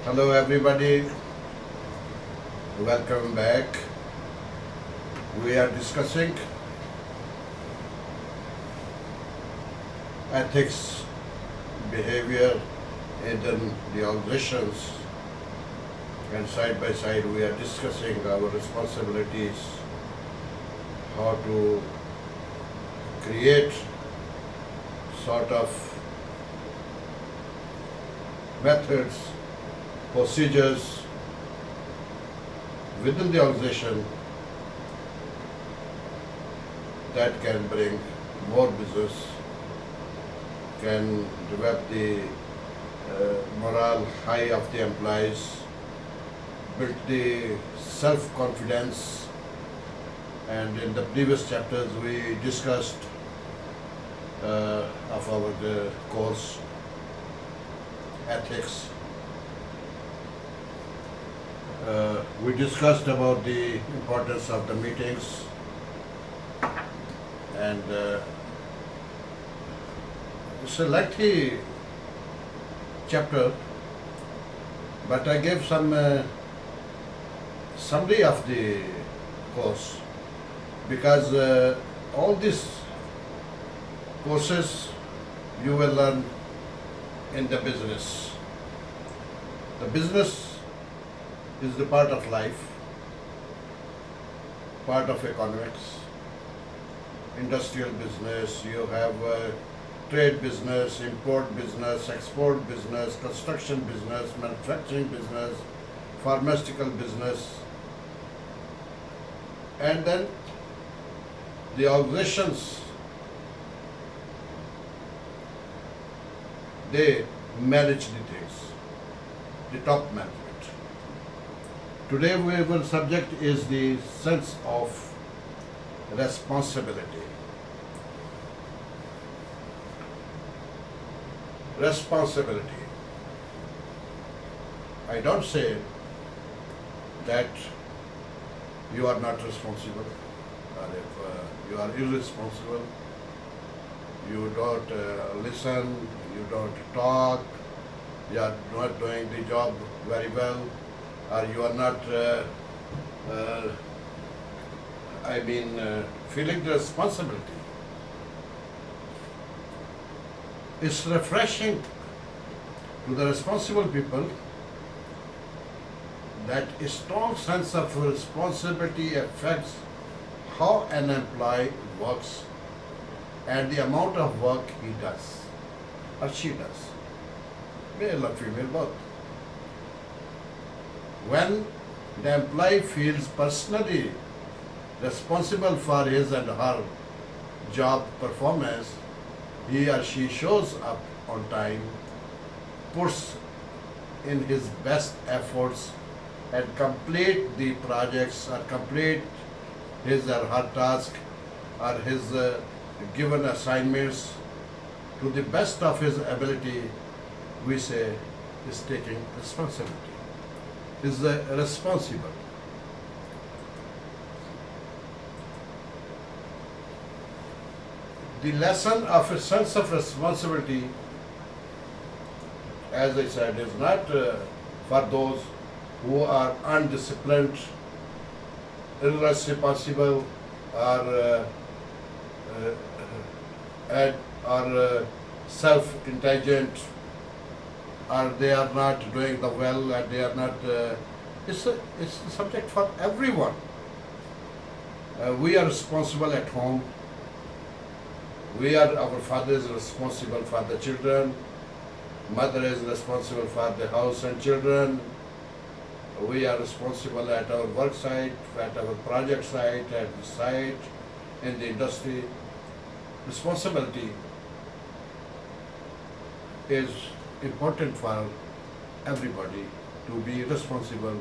Hello everybody, welcome back. We are discussing ethics, behavior in the organizations, and side by side we are discussing our responsibilities, how to create sort of methods, procedures within the organization that can bring more business, can develop the morale high of the employees, build the self-confidence. And in the previous chapters we discussed of our course ethics. We discussed about the importance of the meetings, and it's a lengthy chapter, but I gave some summary of the course, because all these courses you will learn in the business. The business is the part of life, part of economics, industrial business, you have trade business, import business, export business, construction business, manufacturing business, pharmaceutical business, and then the organizations, they manage the things, the top management. Today our subject is the sense of responsibility. Responsibility. I don't say that you are not responsible, or if you are irresponsible, you don't listen, you don't talk, you are not doing the job very well, or you are not feeling the responsibility. It's refreshing to the responsible people that a strong sense of responsibility affects how an employee works and the amount of work he does or she does, male or female both. When the employee feels personally responsible for his and her job performance, he or she shows up on time, puts in his best efforts, and complete the projects or complete his or her task or his given assignments to the best of his ability. We say is taking responsibility, is responsible. The lesson of a sense of responsibility, as I said, is not for those who are undisciplined, irresponsible, or self-intelligent, or they are not doing the well, and they are not. It's a subject for everyone. We are responsible at home. Our father is responsible for the children. Mother is responsible for the house and children. We are responsible at our work site, at our project site, at the site, in the industry. Responsibility is important for everybody to be responsible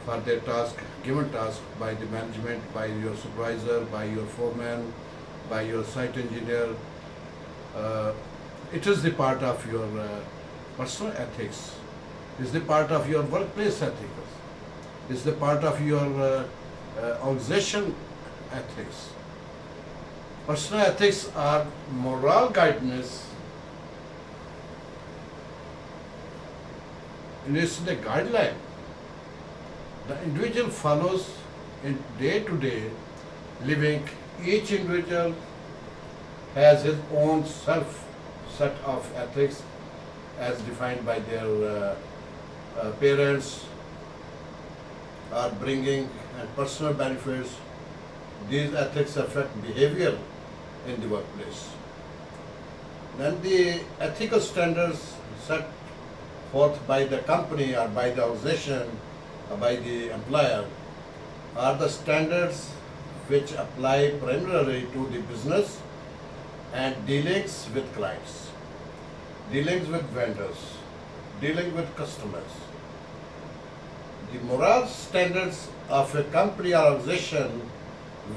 for their task, given task by the management, by your supervisor, by your foreman, by your site engineer. It is the part of your personal ethics, is the part of your workplace ethics, is the part of your organization ethics. Personal ethics are moral guidance it is the guideline. The individual follows in day-to-day living. Each individual has his own self set of ethics as defined by their parents are bringing and personal benefits. These ethics affect behavior in the workplace. Then the ethical standards set forth by the company or by the organization or by the employer are the standards which apply primarily to the business and dealings with clients, dealings with vendors, dealing with customers. The moral standards of a company or organization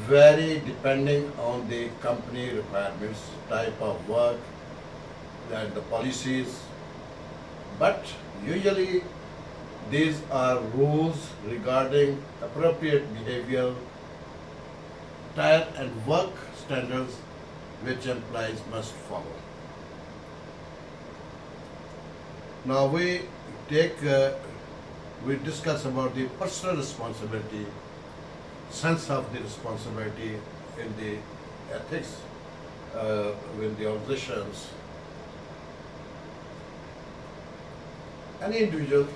vary depending on the company requirements, type of work, and the policies. But usually these are rules regarding appropriate behavior, time and work standards which employees must follow. Now we discuss about the personal responsibility, sense of the responsibility in the ethics with the organizations. Any individual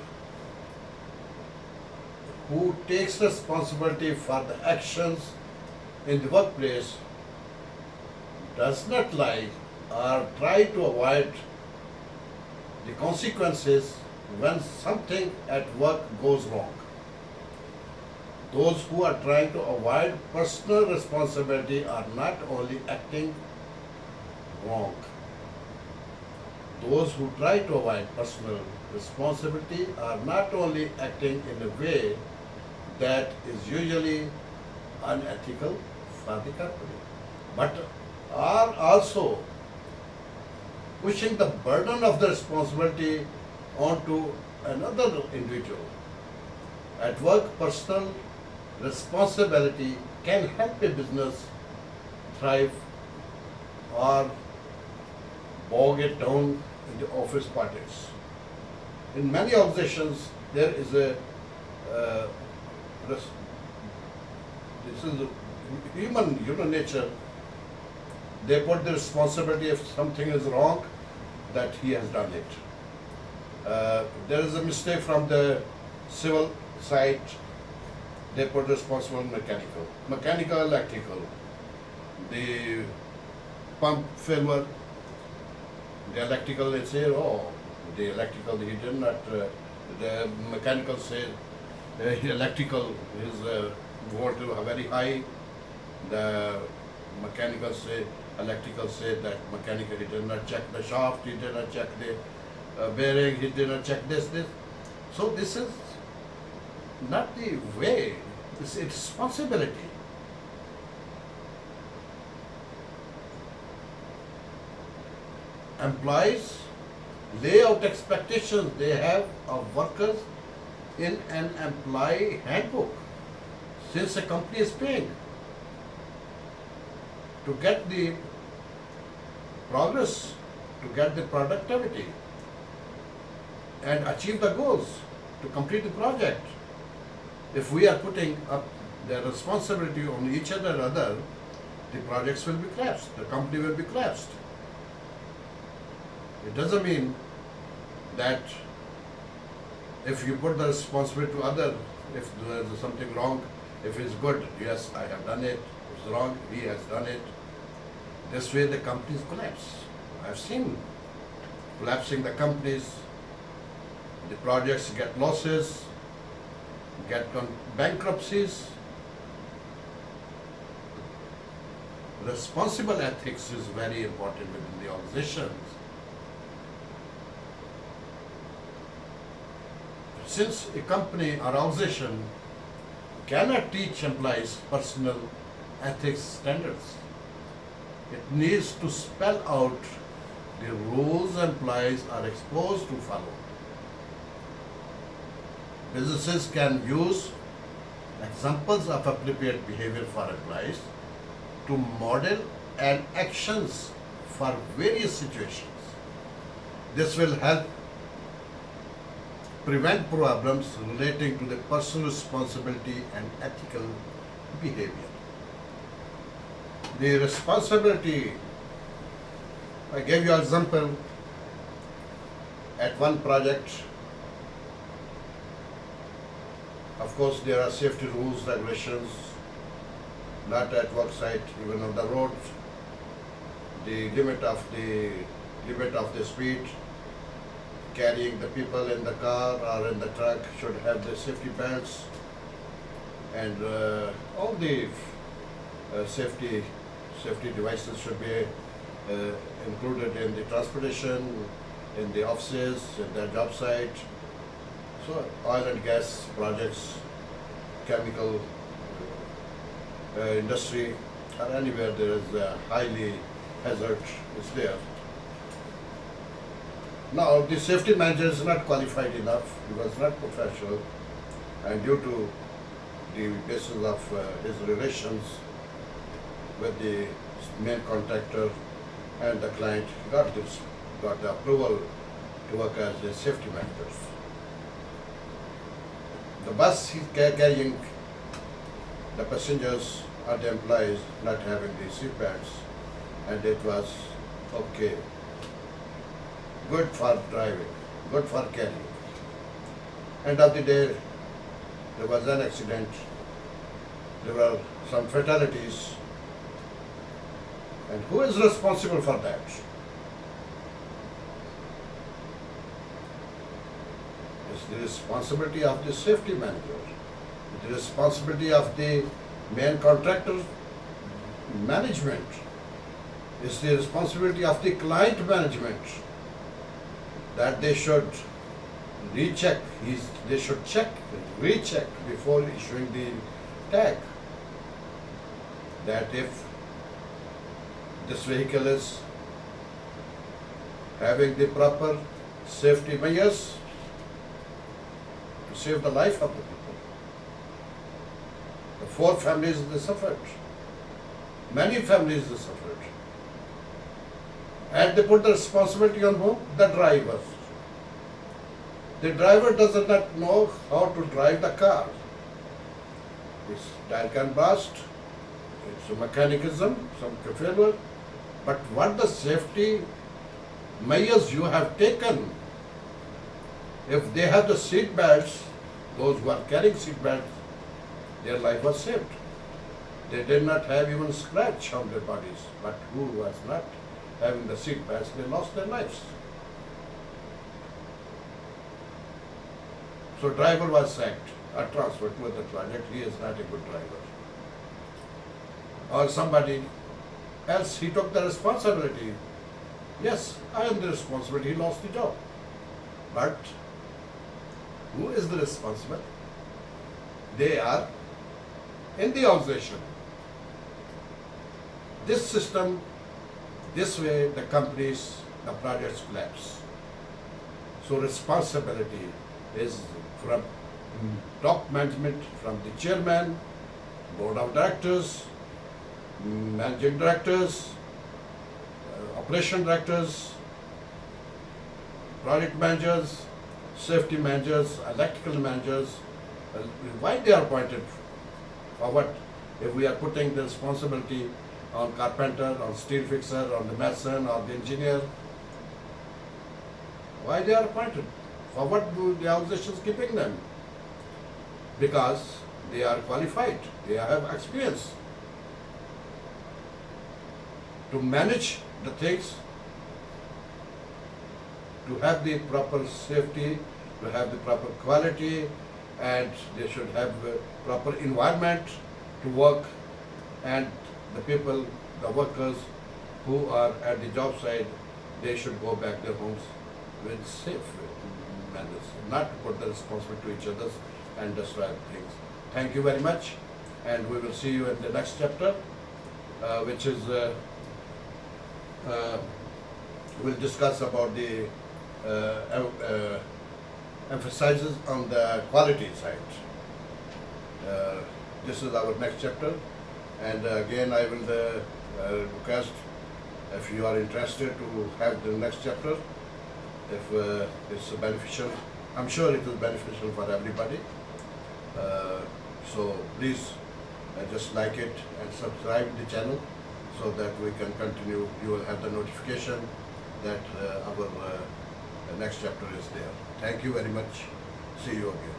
who takes responsibility for the actions in the workplace does not lie or try to avoid the consequences when something at work goes wrong. Those who are trying to avoid personal responsibility are not only acting wrong. Those who try to avoid personal responsibility are not only acting in a way that is usually unethical for the company, but are also pushing the burden of the responsibility onto another individual. At work, personal responsibility can help a business thrive or bog it down in the office politics. In many organizations, there is a this is human nature. They put the responsibility if something is wrong, that he has done it. There is a mistake from the civil side, they put responsible mechanical, electrical. The pump failure, the electrical, they say, oh, the electrical, he did not, the mechanical say, electrical is voltage very high, the mechanical say, electrical say that mechanical, he did not check the shaft, he did not check the bearing, he did not check this. So this is not the way, it's a responsibility. Employees lay out expectations they have of workers in an employee handbook, since a company is paying to get the progress, to get the productivity and achieve the goals, to complete the project. If we are putting up the responsibility on each other or other, the projects will be collapsed, the company will be collapsed. It doesn't mean that if you put the responsibility to other, if there is something wrong, if it's good, yes, I have done it. If it's wrong, he has done it. This way the companies collapse. I've seen collapsing the companies, the projects get losses, get bankruptcies. Responsible ethics is very important within the organizations. Since a company or organization cannot teach employees personal ethics standards, it needs to spell out the rules employees are exposed to follow. Businesses can use examples of appropriate behavior for employees to model and actions for various situations. This will help prevent problems relating to the personal responsibility and ethical behavior. The responsibility, I gave you an example at one project. Of course, there are safety rules, regulations, not at work site, even on the road. The limit of the speed, carrying the people in the car or in the truck should have the safety belts, and all the safety devices should be included in the transportation, in the offices, in the job site. So oil and gas projects, chemical industry, or anywhere there is a highly hazard is there. Now the safety manager is not qualified enough, he was not professional, and due to the basis of his relations with the main contractor and the client, he got the approval to work as a safety manager. The bus is carrying the passengers or the employees not having the seat belts, and it was okay, good for driving, good for carrying. End of the day, there was an accident, there were some fatalities, and who is responsible for that? It's the responsibility of the safety manager, the responsibility of the main contractor management, it's the responsibility of the client management that they should recheck, they should recheck before issuing the tag, that if this vehicle is having the proper safety measures to save the life of the people. The 4 families they suffered, many families they suffered. And they put the responsibility on whom? The driver. The driver does not know how to drive the car. His tire can burst, it's a mechanism, some failure. But what the safety measures you have taken, if they have the seat belts, those who are carrying seat belts, their life was saved. They did not have even scratch on their bodies, but who was not having the seat belts, they lost their lives. So driver was sacked or transferred to the project, he is not a good driver. Or somebody else, he took the responsibility. Yes, I am the responsibility, he lost the job. But who is the responsible? They are in the organization. This system, this way the companies, the projects collapse. So responsibility is from top management, from the chairman, board of directors, managing directors, operation directors, project managers, safety managers, electrical managers. Why they are appointed? For what? If we are putting the responsibility on carpenter, on steel fixer, on the mason, or the engineer, why they are appointed? For what do the organizations keeping them? Because they are qualified, they have experience to manage the things, to have the proper safety, to have the proper quality, and they should have a proper environment to work, and the people, the workers who are at the job site, they should go back their homes with safe manners, not to put the responsibility to each other and destroy things. Thank you very much, and we will see you in the next chapter, which is we'll discuss about the emphasizes on the quality side. This is our next chapter, and again I will request, if you are interested to have the next chapter, if it's beneficial I'm sure it is beneficial for everybody. So please just like it and subscribe the channel so that we can continue. You will have the notification that our next chapter is there. Thank you very much. See you again.